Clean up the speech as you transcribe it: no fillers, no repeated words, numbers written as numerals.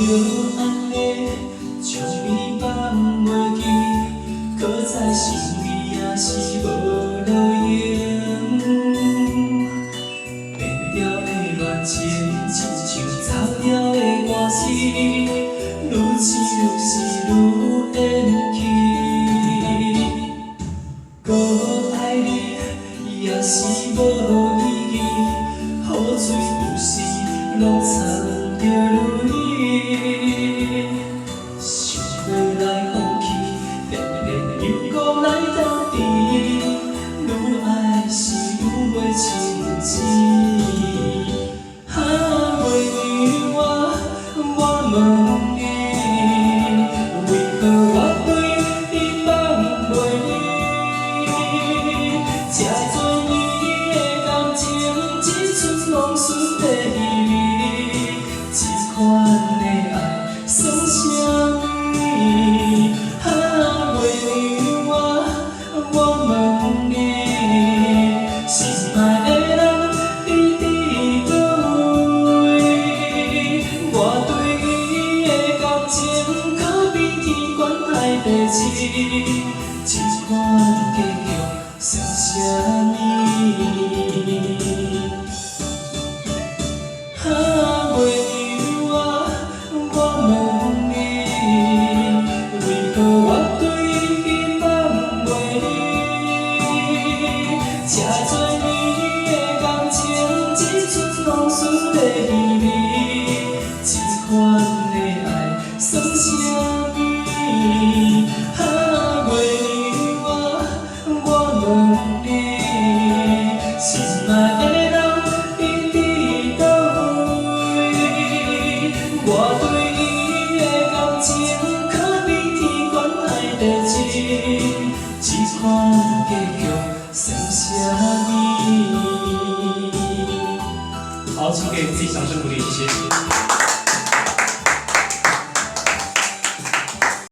着安尼，将你放袂记，搁再想你也是无路用。变调的恋情，亲像走调的歌词，愈唱愈是愈演起。搁爱你，也是无意义，雨水有时拢藏着泪。想要来放弃，恋恋又搁来斗阵，愈爱是愈袂清醒。哈，月娘啊，我问你，为何我对你放袂离？这多年的感情，只剩往事的稀微，这款的爱算啥物？哈，月娘啊，我问你，心爱的人你伫倒位？我对伊的感情可比天悬海地深，这款结局算啥物？哈，月娘啊，我问你，为何我对伊放袂离？这多年的感情，只剩往事的稀微，这款的爱算啥物？哈，月娘啊，我问你，心爱的人伊伫倒位？我对伊的感情可比天悬海地深，这款结局算啥物？好，请给自己掌声鼓励，谢谢。